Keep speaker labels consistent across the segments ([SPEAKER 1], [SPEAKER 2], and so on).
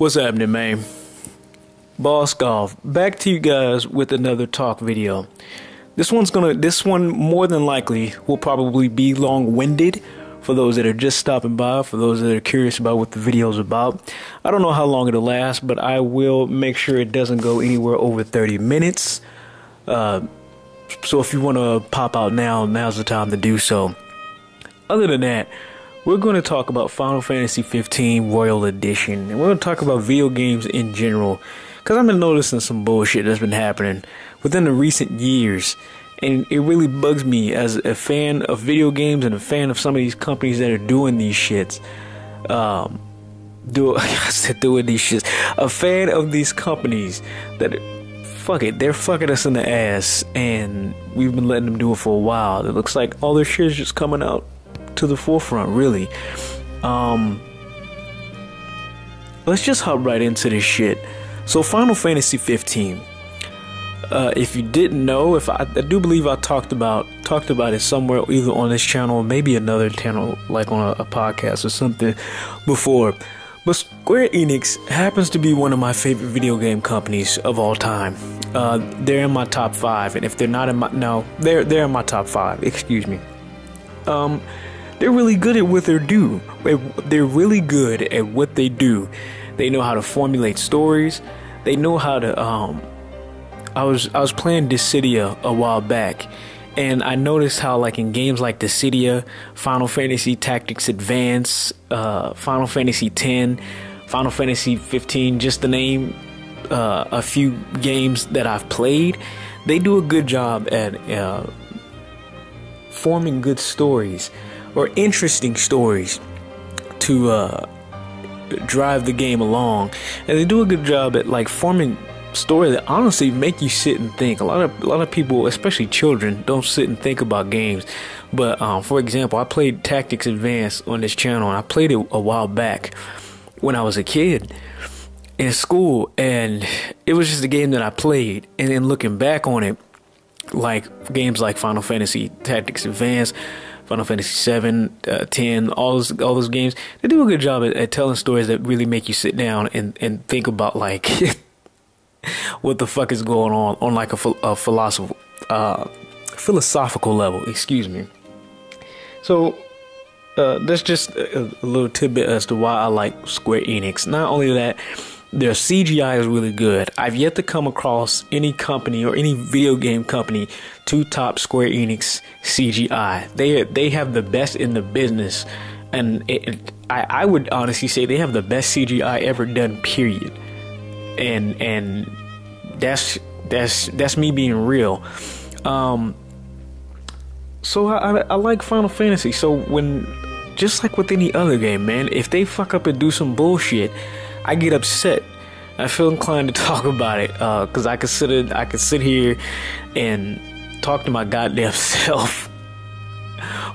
[SPEAKER 1] What's happening, man? Boss Golf, back to you guys with another talk video. This one more than likely will probably be long-winded for those that are just stopping by, for those that are curious about what the video is about. I don't know how long it'll last, but I will make sure it doesn't go anywhere over 30 minutes. So if you want to pop out now's the time to do so. Other than that, we're going to talk about Final Fantasy 15 Royal Edition, and we're going to talk about video games in general, because I've been noticing some bullshit that's been happening within the recent years, and it really bugs me as a fan of video games and a fan of some of these companies that are doing these shits. Doing these shits. A fan of these companies that, fuck it, they're fucking us in the ass, and we've been letting them do it for a while. It looks like all their shit is just coming out to the forefront, really. Let's just hop right into this shit. So Final Fantasy 15. If you didn't know, I do believe I talked about it somewhere, either on this channel or maybe another channel, like on a podcast or something before. But Square Enix happens to be one of my favorite video game companies of all time. They're in my top 5, and if they're not in my they're in my top 5. Excuse me. They're really good at what they do. They're really good at what they do. They know how to formulate stories. They know how to. I was playing Dissidia a while back, and I noticed how, like, in games like Dissidia, Final Fantasy Tactics Advance, Final Fantasy X, Final Fantasy 15, just to name a few games that I've played, they do a good job at forming good stories or interesting stories to drive the game along, and they do a good job at, like, forming stories that honestly make you sit and think. A lot of people, especially children, don't sit and think about games. But for example, I played Tactics Advance on this channel, and I played it a while back when I was a kid in school, and it was just a game that I played. And then looking back on it, like games like Final Fantasy Tactics Advance, Final Fantasy 7, 10, all those games, they do a good job at telling stories that really make you sit down and think about, like, what the fuck is going on like a philosophical level. Excuse me. So that's just a little tidbit as to why I like Square Enix. Not only that, their CGI is really good. I've yet to come across any company or any video game company to top Square Enix CGI. They have the best in the business, and I would honestly say they have the best CGI ever done, period. And that's me being real. So I like Final Fantasy. So when, just like with any other game, man, if they fuck up and do some bullshit, I get upset. I feel inclined to talk about it, because I could sit here and talk to my goddamn self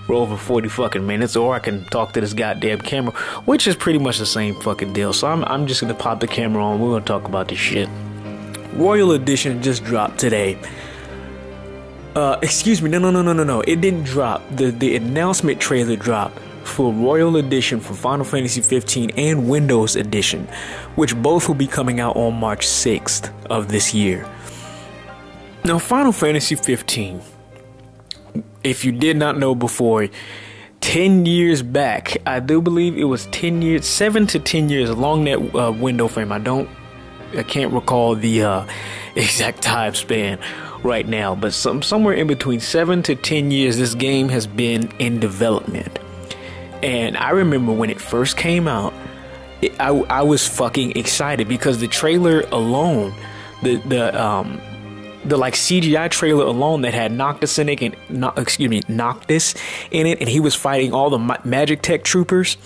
[SPEAKER 1] for over 40 fucking minutes, or I can talk to this goddamn camera, which is pretty much the same fucking deal. So I'm just gonna pop the camera on. We're gonna talk about this shit. Royal Edition just dropped today. Excuse me, no, it didn't drop. The announcement trailer dropped for Royal Edition for Final Fantasy 15 and Windows Edition, which both will be coming out on March 6th of this year. Now, Final Fantasy 15, if you did not know before, 10 years back, I do believe it was 10 years, 7 to 10 years along that window frame. I can't recall the exact time span right now, but somewhere in between 7 to 10 years, this game has been in development. And I remember when it first came out, I was fucking excited, because the trailer alone, the like CGI trailer alone that had Noctis in it, Noctis in it, and he was fighting all the Magic Tech troopers,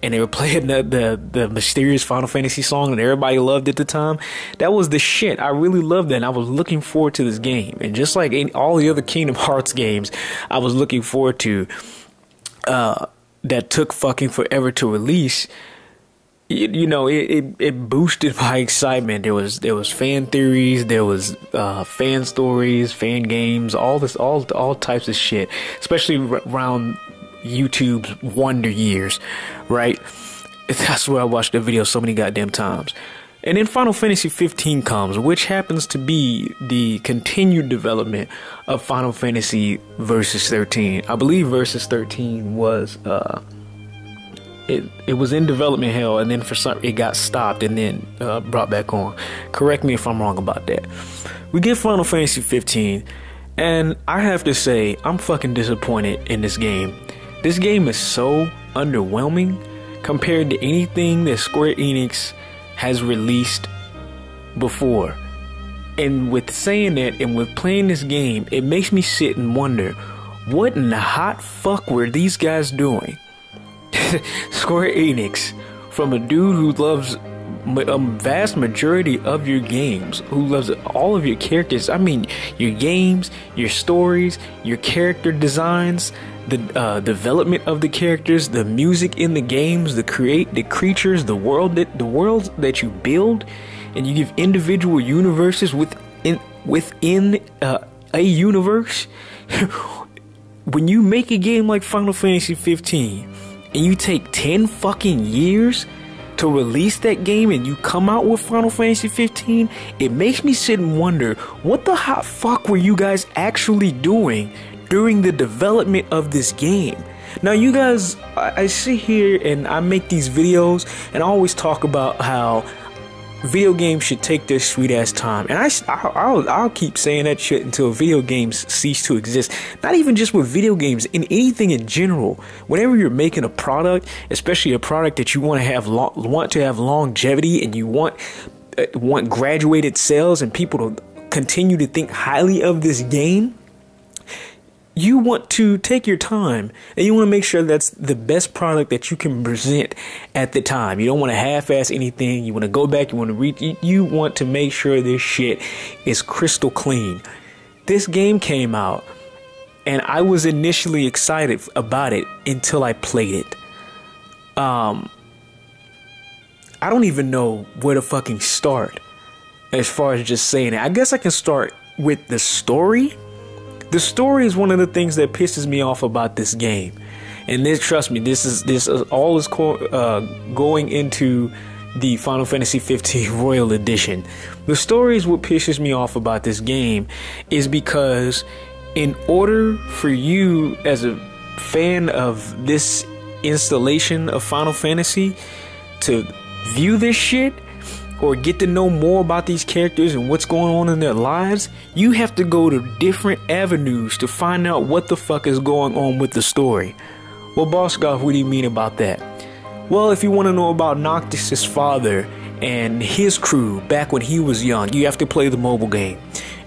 [SPEAKER 1] and they were playing the mysterious Final Fantasy song that everybody loved at the time. That was the shit. I really loved that, and I was looking forward to this game. And just like all the other Kingdom Hearts games, I was looking forward to, that took fucking forever to release. It boosted my excitement. There was fan theories, there was fan stories, fan games, all types of shit, especially around YouTube's wonder years, right? That's where I watched the video so many goddamn times. And then Final Fantasy 15 comes, which happens to be the continued development of Final Fantasy Versus 13. I believe Versus 13 was it was in development hell, and then for some it got stopped and then brought back on. Correct me if I'm wrong about that. We get Final Fantasy 15, and I have to say I'm fucking disappointed in this game. This game is so underwhelming compared to anything that Square Enix has released before. And with saying that and with playing this game, it makes me sit and wonder, what in the hot fuck were these guys doing? Square Enix, from a dude who loves a vast majority of your games, who loves all of your characters. I mean, your games, your stories, your character designs, the development of the characters, the music in the games, the creatures, the worlds that you build, and you give individual universes within a universe. When you make a game like Final Fantasy 15 and you take 10 fucking years to release that game and you come out with Final Fantasy 15, it makes me sit and wonder, what the hot fuck were you guys actually doing during the development of this game? Now, you guys, I sit here and I make these videos and I always talk about how video games should take their sweet ass time, and I'll keep saying that shit until video games cease to exist. Not even just with video games, in anything in general. Whenever you're making a product, especially a product that you want to have longevity, and you want graduated sales and people to continue to think highly of this game, you want to take your time and you want to make sure that's the best product that you can present at the time. You don't want to half-ass anything. You want to go back, you want to read, you want to make sure this shit is crystal clean. This game came out and I was initially excited about it until I played it. I don't even know where to fucking start as far as just saying it. I guess I can start with the story. The story is one of the things that pisses me off about this game, and this, trust me, this is all going into the Final Fantasy 15 Royal Edition. The story is what pisses me off about this game, is because in order for you as a fan of this installation of Final Fantasy to view this shit or get to know more about these characters and what's going on in their lives, you have to go to different avenues to find out what the fuck is going on with the story. Well, Boss Goth, what do you mean about that? Well, if you want to know about Noctis' father and his crew back when he was young, you have to play the mobile game.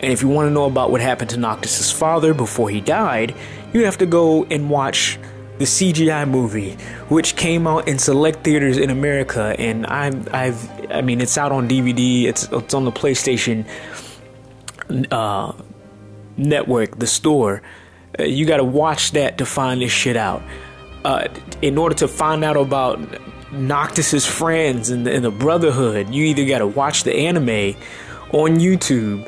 [SPEAKER 1] And if you want to know about what happened to Noctis' father before he died, you have to go and watch the CGI movie, which came out in select theaters in America, and I mean, it's out on DVD. It's on the PlayStation network, the store. You got to watch that to find this shit out. In order to find out about Noctis' friends and the Brotherhood, you either got to watch the anime on YouTube,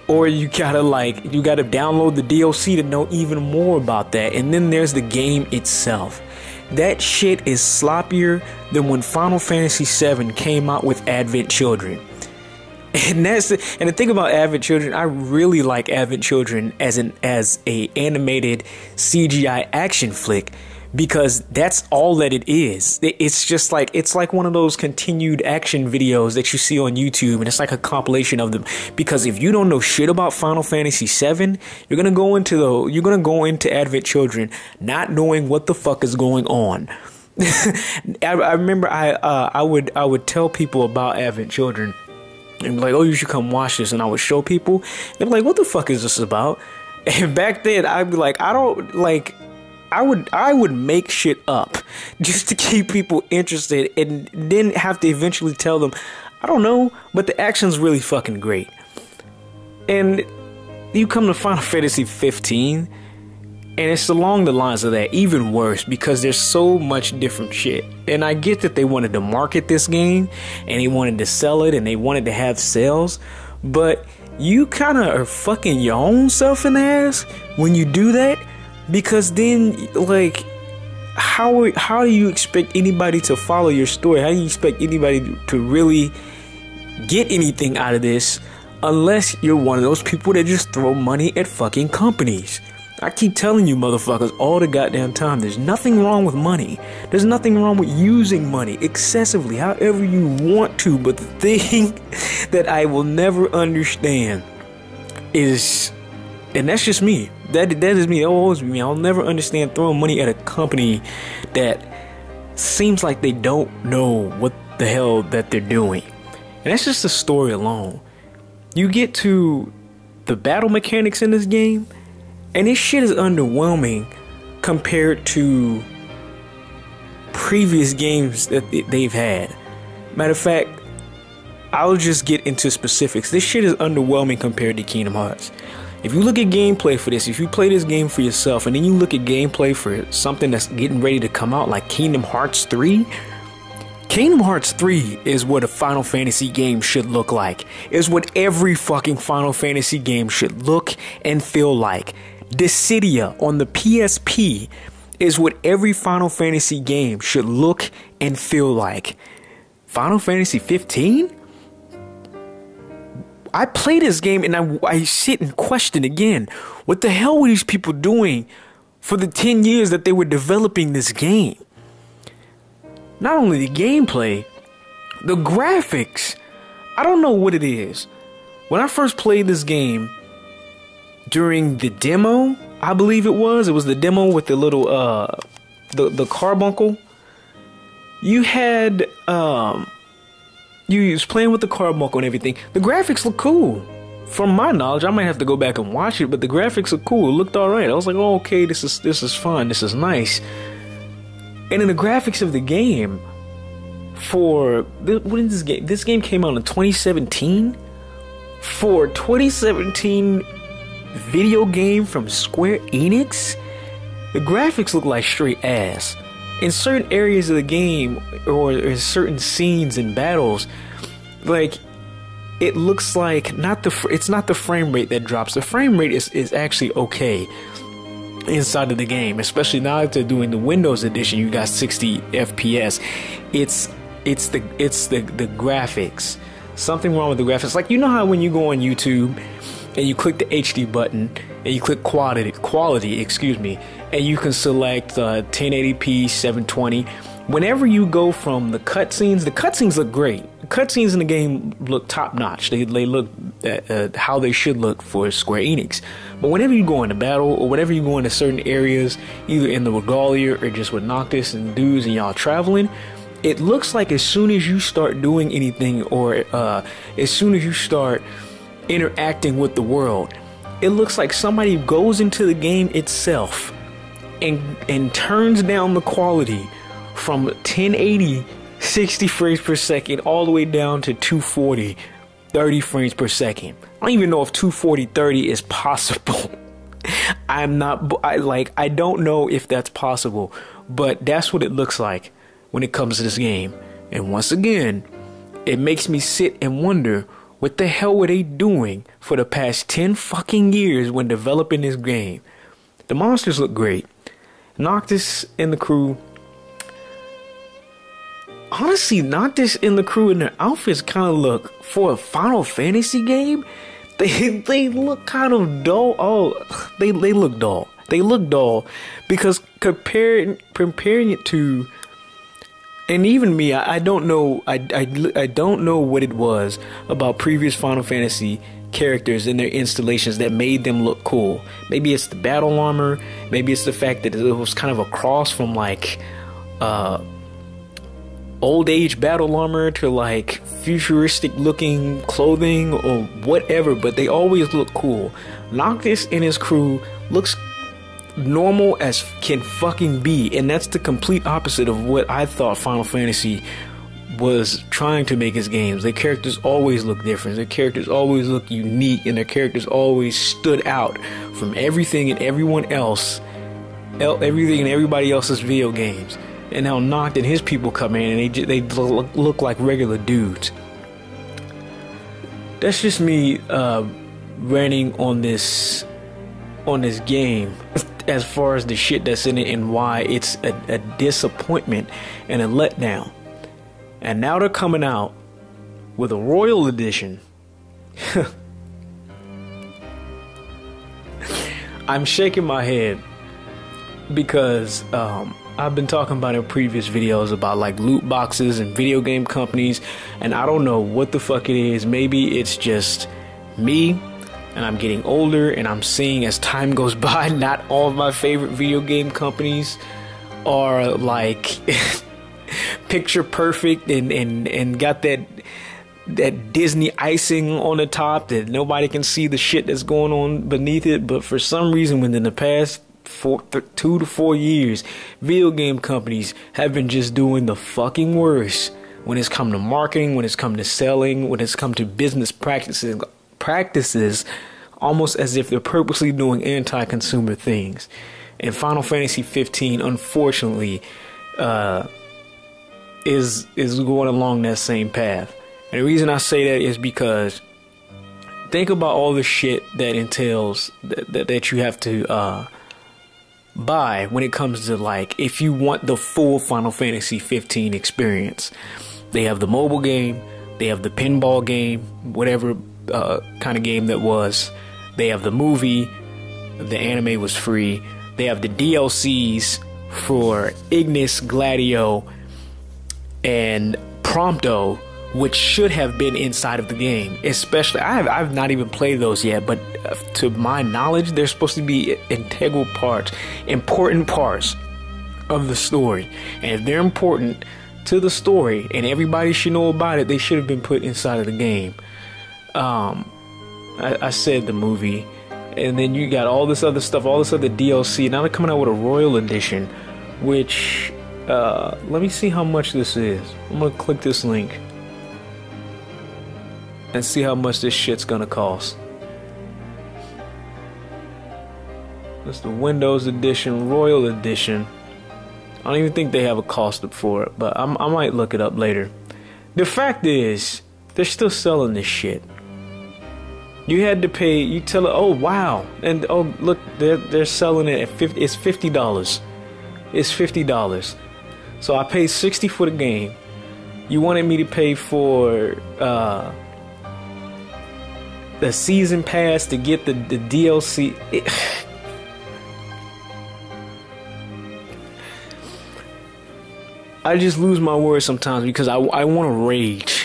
[SPEAKER 1] or you gotta download the DLC to know even more about that. And then there's the game itself. That shit is sloppier than when Final Fantasy VII came out with Advent Children. And the thing about Advent Children, I really like Advent Children as a animated CGI action flick, because that's all that it is. It's like one of those continued action videos that you see on YouTube, and it's like a compilation of them. Because if you don't know shit about Final Fantasy VII, you're gonna go into Advent Children not knowing what the fuck is going on. I remember I would tell people about Advent Children and be like, oh, you should come watch this, and I would show people. They'd be like, what the fuck is this about? And back then I'd be like, I would make shit up just to keep people interested, and then have to eventually tell them, I don't know, but the action's really fucking great. And you come to Final Fantasy 15, and it's along the lines of that, even worse, because there's so much different shit. And I get that they wanted to market this game, and they wanted to sell it, and they wanted to have sales, but you kind of are fucking your own self in the ass when you do that. Because then, like, how do you expect anybody to follow your story? How do you expect anybody to really get anything out of this unless you're one of those people that just throw money at fucking companies? I keep telling you motherfuckers all the goddamn time, there's nothing wrong with money. There's nothing wrong with using money excessively, however you want to. But the thing that I will never understand is, and that's just me, that is me, it'll always be me, I'll never understand throwing money at a company that seems like they don't know what the hell that they're doing. And that's just the story alone. You get to the battle mechanics in this game, and this shit is underwhelming compared to previous games that they've had. Matter of fact, I'll just get into specifics. This shit is underwhelming compared to Kingdom Hearts. If you look at gameplay for this, if you play this game for yourself, and then you look at gameplay for something that's getting ready to come out like Kingdom Hearts 3, Kingdom Hearts 3 is what a Final Fantasy game should look like. Is what every fucking Final Fantasy game should look and feel like. Dissidia on the PSP is what every Final Fantasy game should look and feel like. Final Fantasy 15? I play this game and I sit and question again, what the hell were these people doing for the 10 years that they were developing this game? Not only the gameplay, the graphics. I don't know what it is. When I first played this game, during the demo, I believe it was the demo with the little the carbuncle. You had you was playing with the carbuncle and everything. The graphics look cool. From my knowledge, I might have to go back and watch it, but the graphics are cool. It looked alright. I was like, oh, okay, this is fun, this is nice. And in the graphics of the game, when is this game? This game came out in 2017. For 2017 video game from Square Enix, the graphics look like straight ass. In certain areas of the game, or in certain scenes and battles, like, it looks like it's not the frame rate that drops. The frame rate is actually okay inside of the game, especially now that they're doing the Windows edition. You got 60 FPS. It's the graphics. Something wrong with the graphics. Like, you know how when you go on YouTube and you click the HD button and you click quality, excuse me, and you can select 1080p 720. Whenever you go from the cutscenes look great. The cutscenes in the game look top notch. They look how they should look for Square Enix. But whenever you go into battle, or whenever you go into certain areas, either in the Regalia or just with Noctis and dudes and y'all traveling, it looks like as soon as you start doing anything, or as soon as you start interacting with the world, it looks like somebody goes into the game itself and turns down the quality from 1080 60 frames per second all the way down to 240 30 frames per second. I don't even know if 240 30 is possible. I don't know if that's possible, but that's what it looks like when it comes to this game. And once again, it makes me sit and wonder, what the hell were they doing for the past 10 fucking years when developing this game? The monsters look great. Noctis and the crew. Honestly, Noctis and the crew and their outfits kind of look, for a Final Fantasy game, they look kind of dull. Oh, they look dull. They look dull because comparing it to, and even me, I don't know. I don't know what it was about previous Final Fantasy characters and their installations that made them look cool. Maybe it's the battle armor. Maybe it's the fact that it was kind of a cross from like old age battle armor to like futuristic looking clothing or whatever. But they always look cool. Noctis and his crew looks normal as can fucking be, and that's the complete opposite of what I thought Final Fantasy was trying to make his games. Their characters always look different, their characters always look unique, and their characters always stood out from everything and everyone else, everything and everybody else's video games. And now Noct and his people come in and they look like regular dudes. That's just me ranting on this on this game as far as the shit that's in it and why it's a disappointment and a letdown. And now they're coming out with a Royal Edition. I'm shaking my head because I've been talking about in previous videos about like loot boxes and video game companies, and I don't know what the fuck it is. Maybe it's just me and I'm getting older and I'm seeing as time goes by, not all of my favorite video game companies are like picture perfect and got that Disney icing on the top that nobody can see the shit that's going on beneath it. But for some reason, within the past 2 to 4 years, video game companies have been just doing the fucking worst when it's come to marketing, when it's come to selling, when it's come to business practices, almost as if they're purposely doing anti-consumer things. And Final Fantasy 15, unfortunately, is going along that same path. And the reason I say that is because think about all the shit that entails that you have to buy when it comes to, like, if you want the full Final Fantasy 15 experience. They have the mobile game, they have the pinball game, whatever kind of game that was. They have the movie, the anime was free. They have the DLCs for Ignis, Gladio, and Prompto, which should have been inside of the game. Especially, I've not even played those yet, but to my knowledge, they're supposed to be integral parts, important parts of the story. And if they're important to the story and everybody should know about it, they should have been put inside of the game. I said the movie, and then you got all this other stuff, all this other DLC. Now they're coming out with a Royal Edition, which let me see how much this is. I'm gonna click this link and see how much this shit's gonna cost. That's the Windows Edition, Royal Edition. I don't even think they have a cost up for it, but I might look it up later. The fact is, they're still selling this shit. You had to pay. You tell it. Oh wow! And oh look, they're selling it at $50. It's $50. It's $50. So I paid $60 for the game. You wanted me to pay for the season pass to get the DLC. I just lose my words sometimes because I want to rage.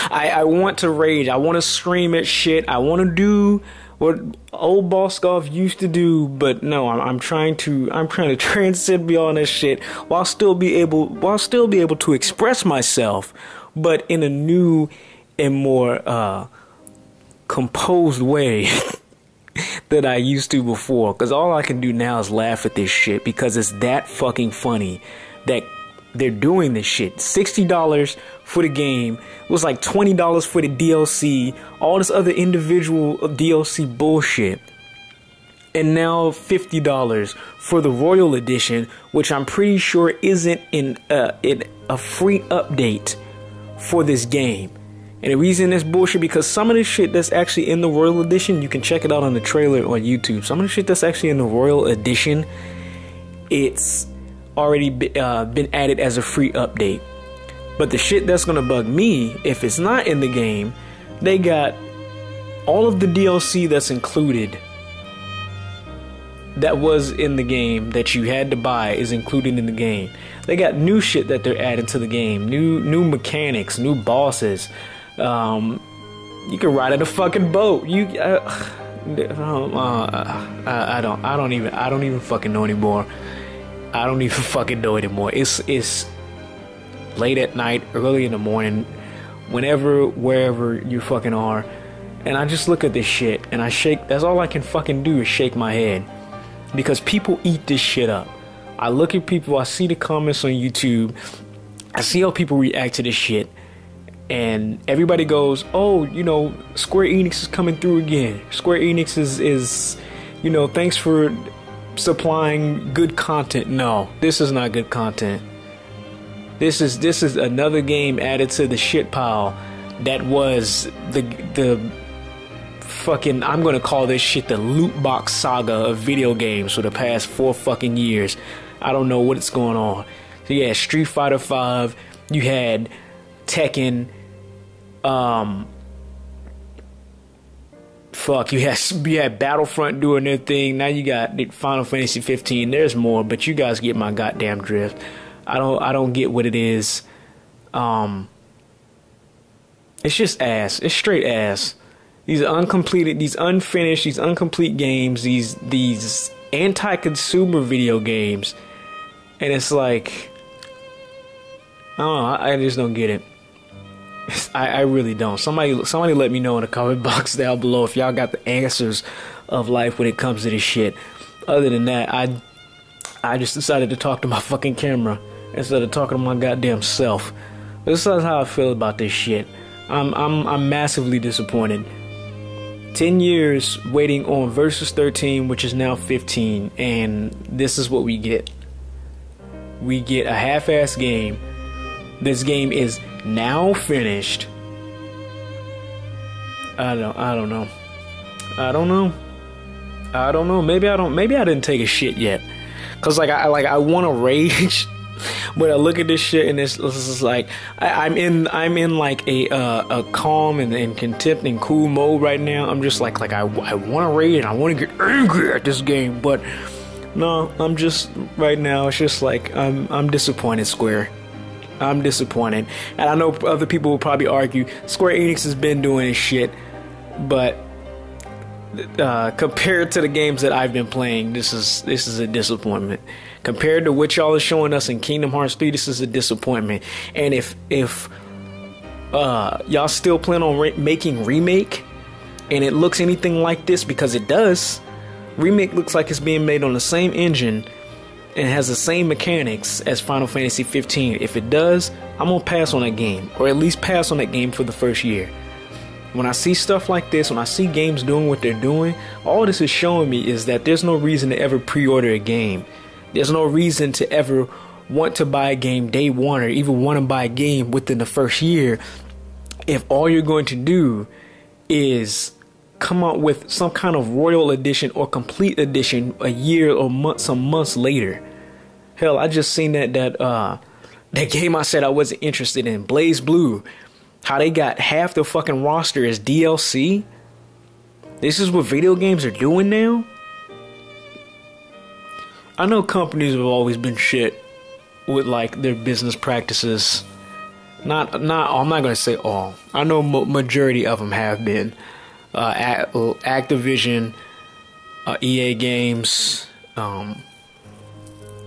[SPEAKER 1] I want to rage. I want to scream at shit. I want to do what old Boskov used to do, but no, I'm trying to transcend beyond that shit while still be able to express myself, but in a new and more composed way that I used to before. Because all I can do now is laugh at this shit because it's that fucking funny that they're doing this shit. $60 for the game. It was like $20 for the DLC. All this other individual DLC bullshit. And now $50 for the Royal Edition, which I'm pretty sure isn't in a free update for this game. And the reason it's bullshit because some of the shit that's actually in the Royal Edition, you can check it out on the trailer on YouTube. Some of the shit that's actually in the Royal Edition, it's already been added as a free update. But the shit that's gonna bug me, if it's not in the game, they got all of the DLC that's included, that was in the game that you had to buy, is included in the game. They got new shit that they're adding to the game, new mechanics, new bosses. You can ride in a fucking boat. I don't even fucking know anymore. I don't even fucking know anymore. It's late at night, early in the morning, wherever you fucking are, and I just look at this shit and I shake. That's all I can fucking do is shake my head because people eat this shit up. I look at people, I see the comments on YouTube, I see how people react to this shit, and everybody goes, "Oh, you know, Square Enix is coming through again. Square Enix is you know, thanks for supplying good content." No, this is not good content. This is another game added to the shit pile that was the fucking, I'm gonna call this shit the loot box saga of video games for the past 4 fucking years. I don't know what's going on. So you had Street Fighter 5, you had Tekken, you had Battlefront doing their thing. Now you got Final Fantasy 15. There's more, but you guys get my goddamn drift. I don't get what it is. It's just ass. It's straight ass. These uncompleted, these unfinished, these incomplete games, these anti-consumer video games, and it's like, I don't know. I just don't get it. I really don't. Somebody let me know in the comment box down below if y'all got the answers of life when it comes to this shit. Other than that, I just decided to talk to my fucking camera instead of talking to my goddamn self. This is how I feel about this shit. I'm massively disappointed. 10 years waiting on Versus 13, which is now 15, and this is what we get. We get a half-ass game. This game is now finished. I don't know. Maybe I didn't take a shit yet. Cause I want to rage, but I look at this shit and this is like I'm in like a calm and contempt and cool mode right now. I'm just like I want to rage and I want to get angry at this game, but no, I'm just right now. It's just like I'm disappointed, Square. I'm disappointed, and I know other people will probably argue Square Enix has been doing this shit, but compared to the games that I've been playing, this is a disappointment. Compared to what y'all are showing us in Kingdom Hearts 3, this is a disappointment. And if y'all still plan on making Remake, and it looks anything like this, because it does, Remake looks like it's being made on the same engine and has the same mechanics as Final Fantasy 15. If it does, I'm gonna pass on that game, or at least pass on that game for the first year. When I see stuff like this, when I see games doing what they're doing, all this is showing me is that there's no reason to ever pre-order a game. There's no reason to ever want to buy a game day one, or even want to buy a game within the first year, if all you're going to do is come out with some kind of Royal Edition or Complete Edition a year or some months later. Hell, I just seen that game I said I wasn't interested in, Blaze Blue. How they got half the fucking roster as DLC? This is what video games are doing now? I know companies have always been shit with like their business practices. I'm not gonna say all. I know majority of them have been. Activision, EA Games,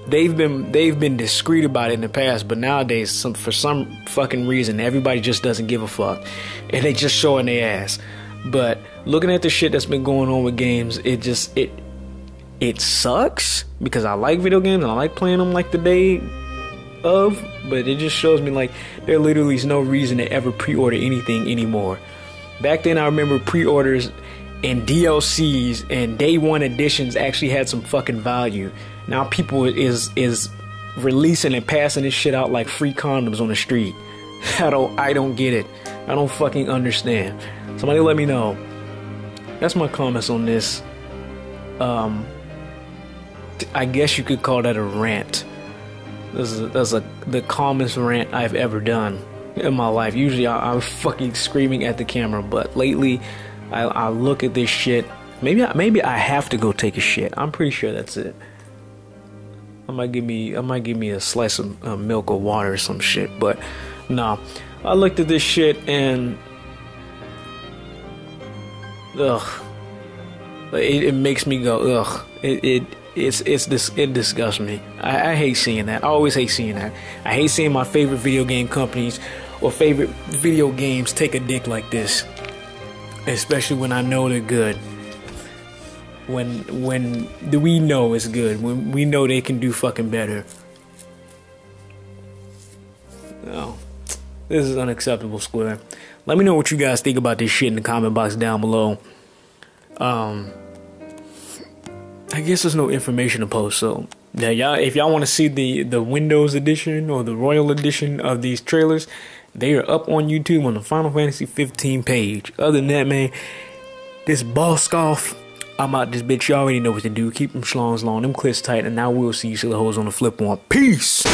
[SPEAKER 1] they've been discreet about it in the past, but nowadays for some fucking reason everybody just doesn't give a fuck and they just showing their ass. But looking at the shit that's been going on with games, it sucks, because I like video games and I like playing them like the day of, but it just shows me like there literally is no reason to ever pre-order anything anymore. Back then I remember pre-orders and DLCs and day one editions actually had some fucking value. Now people is releasing and passing this shit out like free condoms on the street. I don't get it. I don't fucking understand. Somebody let me know. That's my comments on this. I guess you could call that a rant. That's the calmest rant I've ever done in my life. Usually I'm fucking screaming at the camera, but lately I look at this shit. Maybe I have to go take a shit. I'm pretty sure that's it. I might give me a slice of milk or water or some shit, but no. I looked at this shit and ugh. It makes me go ugh. It disgusts me. I hate seeing that. I always hate seeing that. I hate seeing my favorite video game companies or favorite video games take a dick like this, especially when I know they're good. When we know it's good. When we know they can do fucking better. No, this is unacceptable, Square. Let me know what you guys think about this shit in the comment box down below. I guess there's no information to post, so yeah, y'all, if y'all want to see the Windows edition or the Royal edition of these trailers, they are up on YouTube on the Final Fantasy 15 page. Other than that, man, This Boscoff. I'm out this bitch. You already know what to do. Keep them schlongs long, them clits tight, and I will see you silly hoes on the flip one. Peace.